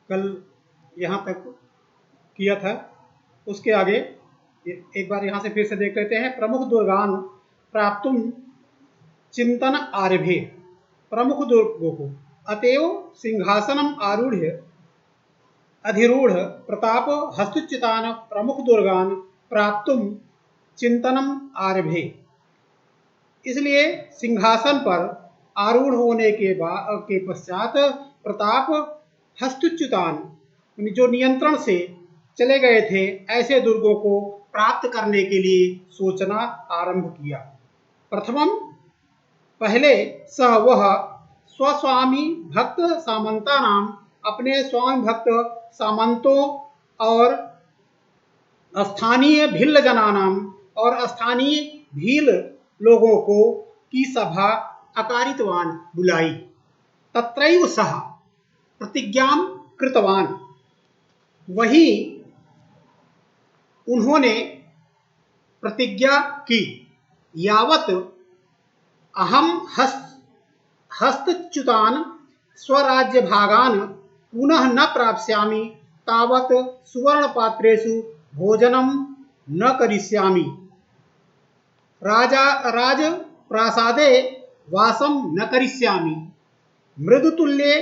कल यहाँ तक किया था। उसके आगे एक बार यहाँ से फिर से देख लेते हैं। प्रमुख दुर्गान प्राप्तुम चिंतन आरभे, प्रमुख दुर्गों को अतएव सिंहासनम आरूढ़ अधिरूढ़ प्रताप हस्तुच्युतान प्रमुख दुर्गान प्राप्तुम चिंतनम आरभे। इसलिए सिंहासन पर आरूढ़ होने के पश्चात प्रताप हस्तुच्युतान जो नियंत्रण से चले गए थे ऐसे दुर्गों को प्राप्त करने के लिए सोचना आरंभ किया। प्रथमम पहले सह वह स्वस्वामी भक्त सामंता नाम अपने स्वामी भक्त सामंतों और स्थानीय भिल्ल जनानाम और स्थानीय भील लोगों को की सभा अकारितवान बुलाई। तत्रैव सह प्रतिज्ञां कृतवान, वही उन्होंने प्रतिज्ञा की यावत अहम हस्तच्युतान स्वराज्य भागान पुनः न प्राप्स्यामि तावत सुवर्ण पात्रेषु भोजनम न करिष्यामि, राज प्रासादे वासम न करिष्यामि, मृदुतुल्ये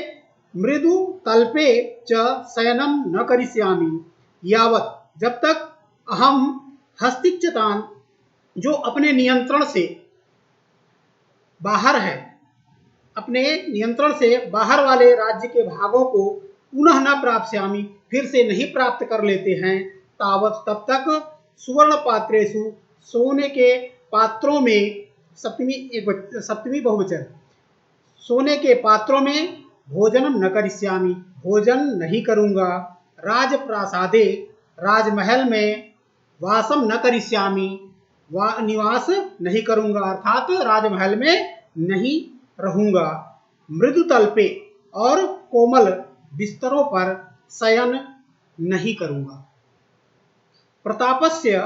मृदु तल्पे च शयनम न करिष्यामि, यावत जब तक अहम हस्तिच्युतान जो अपने नियंत्रण से बाहर है, अपने नियंत्रण से बाहर वाले राज्य के भागों को पुनः न प्राप्स्यामि फिर से नहीं प्राप्त कर लेते हैं, तावत तब तक सुवर्ण पात्रेषु सोने के पात्रों में, सप्तमी बहुवचन, सोने के पात्रों में भोजनम न करिष्यामि भोजन नहीं करूंगा, राज प्रासादे राजमहल में वासम न करिष्यामि निवास नहीं करूंगा अर्थात राजमहल में नहीं रहूंगा, मृदु तल्पे और कोमल बिस्तरों पर शयन नहीं करूंगा। प्रतापस्य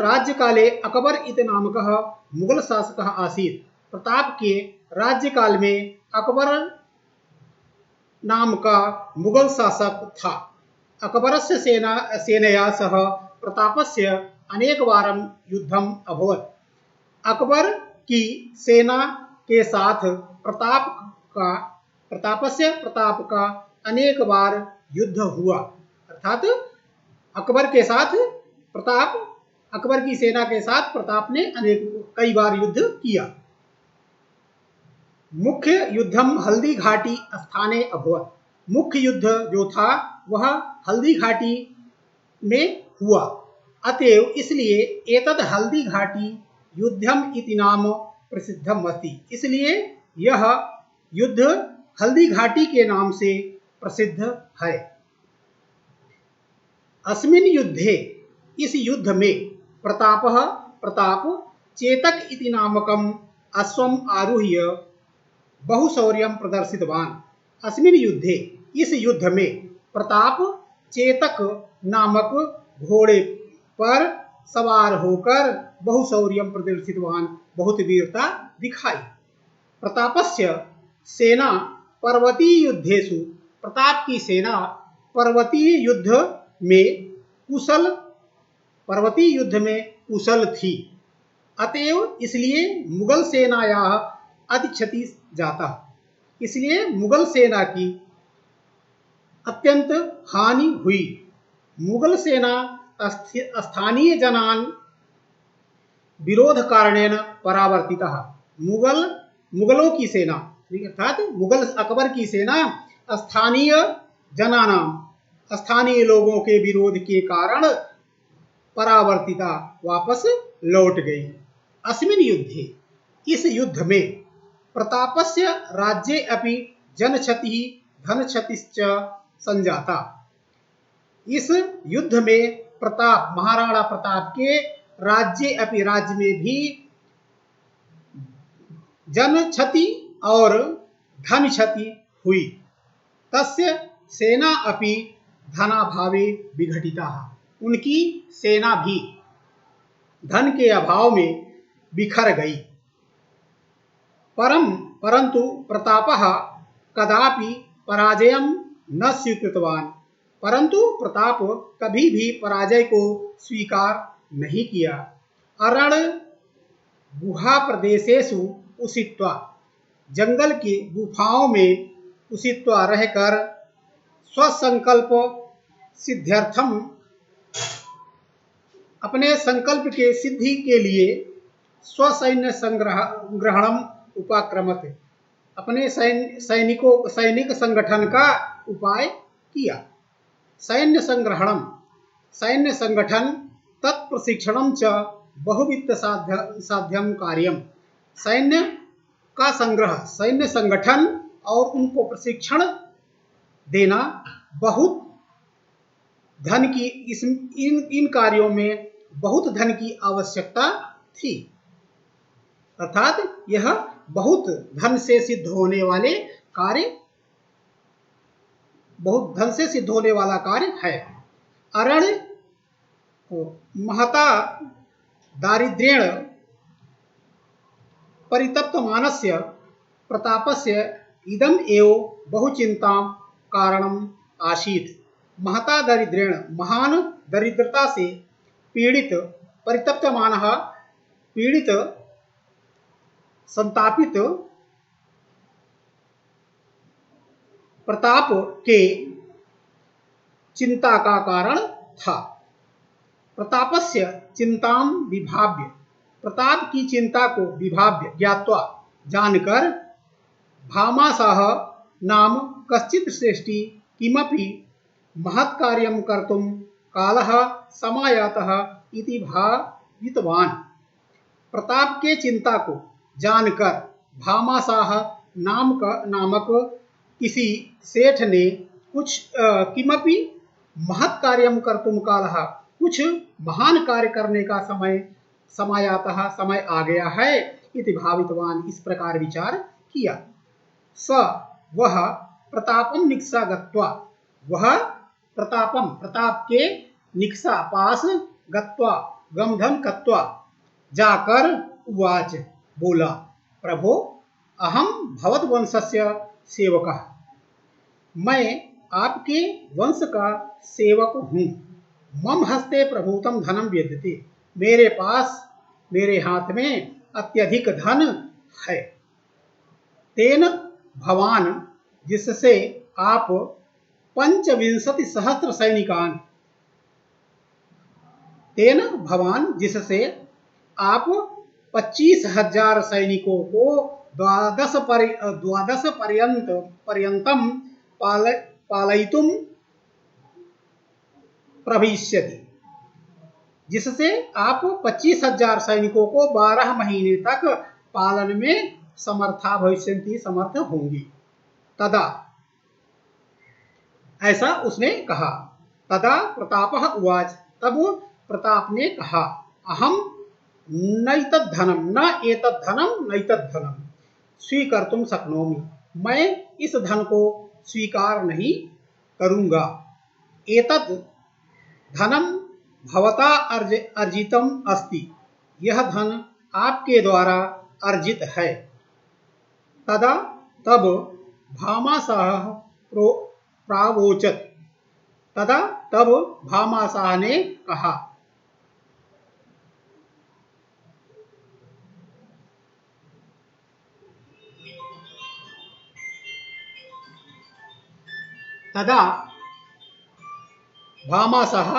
राज्यकाले अकबर इति नामकः मुगल शासकः आसीत्। प्रताप के राज्यकाल में अकबर नाम का मुगल शासक था। अकबरस्य सेनया सह प्रतापस्य अनेकवारं युद्धम अभवत्। अकबर की सेना के साथ प्रताप का अनेक बार युद्ध हुआ, अर्थात अकबर के साथ अकबर की सेना के साथ प्रताप ने कई बार युद्ध किया। मुख्य युद्धम हल्दी घाटी स्थाने अभवत्। मुख्य युद्ध जो था वह हल्दी घाटी में हुआ, अतएव इसलिए एतद हल्दी घाटी युद्धम इति नाम प्रसिद्धम अस्ति। इसलिए यह युद्ध हल्दी घाटी के नाम से प्रसिद्ध है। अस्मिन् युद्धे इस युद्ध में प्रताप चेतक इति नामकम अश्वम आरुह्य बहुशौर्यम प्रदर्शितवान। अस्मिन् युद्धे इस युद्ध में प्रताप चेतक नामक घोड़े पर सवार होकर बहुशौर्यम प्रदर्शितवान बहुत वीरता दिखाई। प्रतापस्य सेना पर्वतीय युद्धेषु प्रताप की सेना पर्वतीय युद्ध में कुशल थी, अतएव इसलिए मुगल सेनाया अतिक्षति जाता, इसलिए मुगल सेना की अत्यंत हानि हुई। मुगल सेना स्थानीय जनान विरोध कारणेन परावर्तिता। मुगलों की सेना अर्थात मुगल अकबर की सेना स्थानीय जनानाम स्थानीय लोगों के विरोध के कारण परावर्तिता वापस लौट गई। अस्मिन् युद्धे इस युद्ध में प्रतापस्य राज्ये अपि जनक्षतिः धनक्षतिश्च संजाता। इस युद्ध में महाराणा प्रताप के राज्य में भी जन क्षति और धन क्षति हुई। तस्य सेना अपि धनाभावे विघटिता। उनकी सेना भी धन के अभाव में बिखर गई। परंतु प्रतापः कदापि पराजयं न स्वीकृतवान्, परंतु प्रताप कभी भी पराजय को स्वीकार नहीं किया। अरण्य गुहा प्रदेशेषु उषित्वा, जंगल की गुफाओं में उषित्वा रहकर स्वसंकल्प सिद्ध्यर्थम, अपने संकल्प के सिद्धि के लिए स्वसैन्य ग्रहणम उपाक्रमत, अपने सैनिक संगठन का उपाय किया। सैन्य संग्रहणम, सैन्य संगठन, तत्प्रशिक्षणम च बहुवित्त साध्यम कार्यम, सैन्य का संग्रह, सैन्य संगठन और उनको प्रशिक्षण देना, बहुत धन की इन कार्यों में बहुत धन की आवश्यकता थी, अर्थात यह बहुत धन से सिद्ध होने वाले कार्य, बहुत धन से सिद्ध होने वाला कार्य है। अरण्य महता दारिद्र्येण परितप्तमानस्य प्रतापस्य इदम एव बहुचिंतां कारणम आसीत्। महता दारिद्र्येण, महान दरिद्रता से पीड़ित, परितप्यमानः पीड़ित, संतापित प्रताप के चिंता का कारण था। प्रतापस्य चिंतां विभाव्य, प्रताप की चिंता को विभाव्य ज्ञात्वा जानकर, भामासाह नाम कश्चित् श्रेष्ठी किमपि महत् कार्यं कर्तुं कालः समायातः इति भावितवान्। प्रताप के चिंता को जानकर भामासाह नामक किसी सेठ ने कुछ किमपि महत् कार्यं कर्तुं कालः, कुछ महान कार्य करने का समायातः समय आ गया है, इति भावितवान, इस प्रकार विचार किया। स वह प्रतापम निक्सा गत्वा, वह प्रतापम प्रताप के निक्सा पास गत्वा गमधम कत्वा जाकर उवाच बोला, प्रभो अहम भवद्वंशस्य सेवकः, मैं आपके वंश का सेवक हूँ। मम हस्ते प्रभूतम धनम विद्यते, मेरे पास, मेरे हाथ में अत्यधिक धन है। तेन भवान, जिससे आप 25 सहस्त्र सैनिकान, तेन भवान, जिससे आप 25,000 सैनिकों को 12 पर्यंतम पालयितुम प्रभविष्यति, जिससे आप 25,000 सैनिकों को 12 महीने तक पालन में समर्था भविष्यन्ति, समर्थ होंगी। तदा, ऐसा उसने कहा। तदा प्रतापः उवाच, तब प्रताप ने कहा, अहम नैतद्धनम, न एतद्धनम नैतद्धनम स्वीकर्तुं शक्नोमि, मैं इस धन को स्वीकार नहीं करूंगा। एतद् धनम भवता अर्जितम अस्ति, यह धन आपके द्वारा अर्जित है। तदा, तब भामासाह प्रावोचत, तदा तब भामासाह ने कहा, तदा भामासाह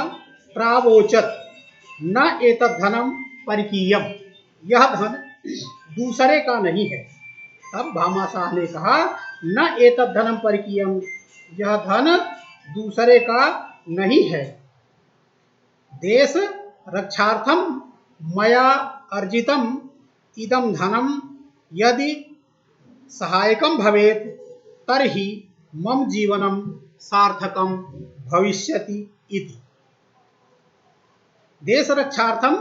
प्रावोचत न एतद्धनम परिकीयम, यह धन दूसरे का नहीं है। तब भामासाह ने कहा, न एतद्धनम परिकीयम, यह धन दूसरे का नहीं है। देश रक्षार्थम मया अर्जितम इदम धनम यदि सहायकम भवेत् तर्हि मम जीवनम सार्थकम भविष्यति इति। देश रक्षार्थम,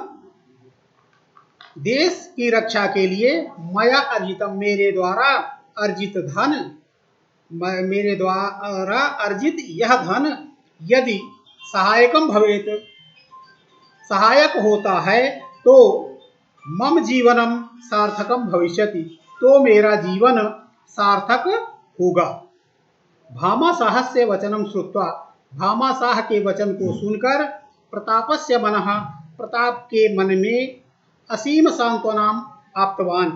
देश की रक्षा के लिए, मया अर्जितम, मेरे द्वारा अर्जित धन, मेरे द्वारा अर्जित यह धन यदि सहायकम भवेत, सहायक होता है, तो मम जीवनम सार्थकम भविष्यति, तो मेरा जीवन सार्थक होगा। भामासाहस्य वचनम श्रुत्वा, भामासाह के वचन को सुनकर प्रतापस्य मनः, प्रताप के मन में असीम सांत्वनाम आप्तवान,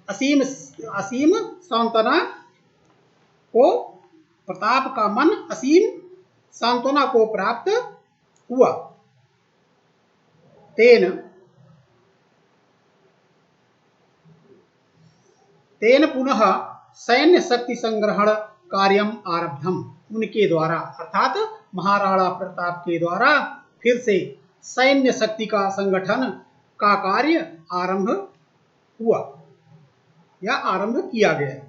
असीम असीम सांत्वना को, प्रताप का मन असीम सांत्वना को प्राप्त हुआ। तेन तेन पुनः सैन्य शक्ति संग्रहण कार्यम आरब्धम, उनके द्वारा अर्थात महाराणा प्रताप के द्वारा फिर से सैन्य शक्ति का संगठन का कार्य आरंभ हुआ या आरंभ किया गया।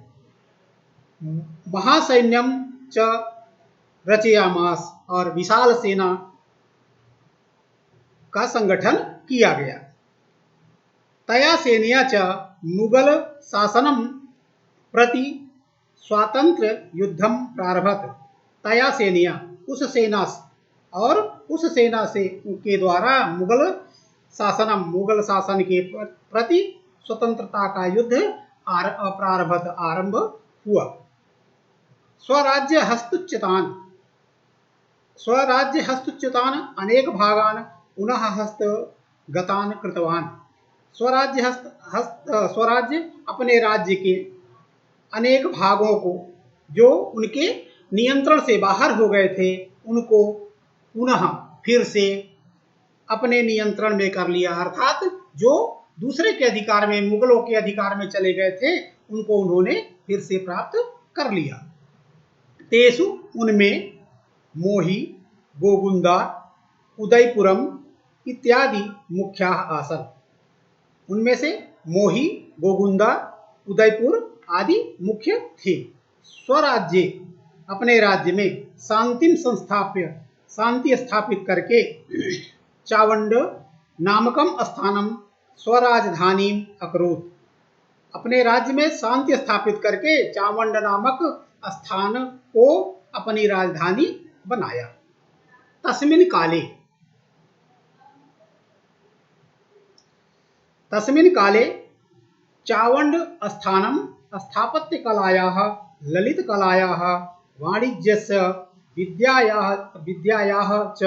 महासैन्यम च रचयामास, और विशाल सेना का संगठन किया गया। तया सेनया च मुगल शासनम प्रति स्वातंत्र युद्धम प्रारभत, तया सेनया, उस सेना, और उस सेना से के द्वारा मुगल शासनम, मुगल शासन के प्रति स्वतंत्रता का युद्ध प्रारभत, आरंभ हुआ। स्वराज्य हस्तुच्यतान, स्वराज्य हस्तुच्यतान अनेक भागान पुनः हस्तगतान कृतवान, स्वराज्य अपने राज्य के अनेक भागों को जो उनके नियंत्रण से बाहर हो गए थे, उनको पुनः फिर से अपने नियंत्रण में कर लिया, अर्थात जो दूसरे के अधिकार में, मुगलों के अधिकार में चले गए थे, उनको उन्होंने फिर से प्राप्त कर लिया। तेसु, उनमें मोही, गोगुंदा, उदयपुरम इत्यादि मुख्या आसन, उनमें से मोही, गोगुंदा, उदयपुर आदि मुख्य थे। स्वराज्य, अपने राज्य में शांति संस्थाप्य, शांति स्थापित करके, चावंड नामकम स्थानम स्वराजधानी अकरोत, अपने राज्य में शांति स्थापित करके चावंड नामक स्थान को अपनी राजधानी बनाया। तस्मिन् काले चावंड स्थानम स्थापत्य कलायाः, ललित कलायाः, वाणिज्यस्य, विद्यायाः च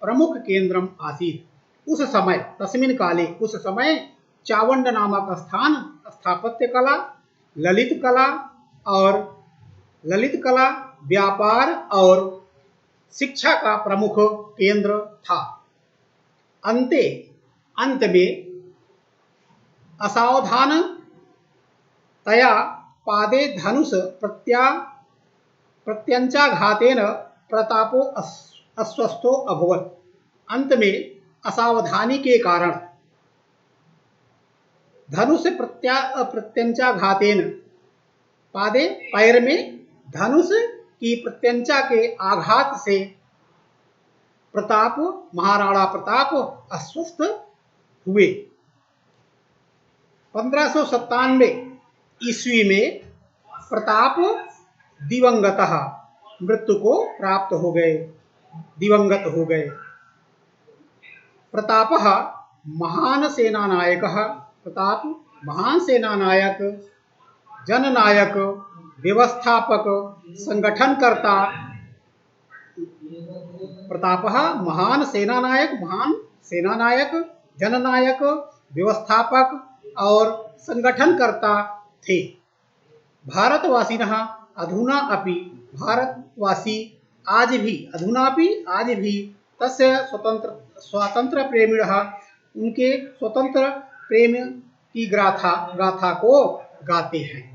प्रमुख केंद्रम आसीत्। उस समय, तस्मिन् काले, उस समय चावंड नामक स्थान स्थापत्य कला, ललित कला, व्यापार और शिक्षा का प्रमुख केंद्र था। अंत में असावधान तया पादे धनुष प्रत्यंचाघातेन प्रतापो अस्वस्थो अभवत्, अंत में असावधानी के कारण धनुष प्रत्यंचाघातेन, पादे, पैर में धनुष की प्रत्यंचा के आघात से प्रताप, महाराणा प्रताप अस्वस्थ हुए। 1597 ईस्वी में प्रताप दिवंगतः, मृत्यु को प्राप्त हो गए, दिवंगत हो गए। प्रतापः महान सेनानायकः, प्रताप महान सेनानायक, जननायक, व्यवस्थापक, संगठनकर्ता, प्रतापः महान सेनानायक, जननायक, व्यवस्थापक और संगठनकर्ता थे। भारतवासिनः अधुना अपि, भारतवासी आज भी तस्य स्वतंत्र प्रेमिणः, उनके स्वतंत्र प्रेम की गाथा को गाते हैं।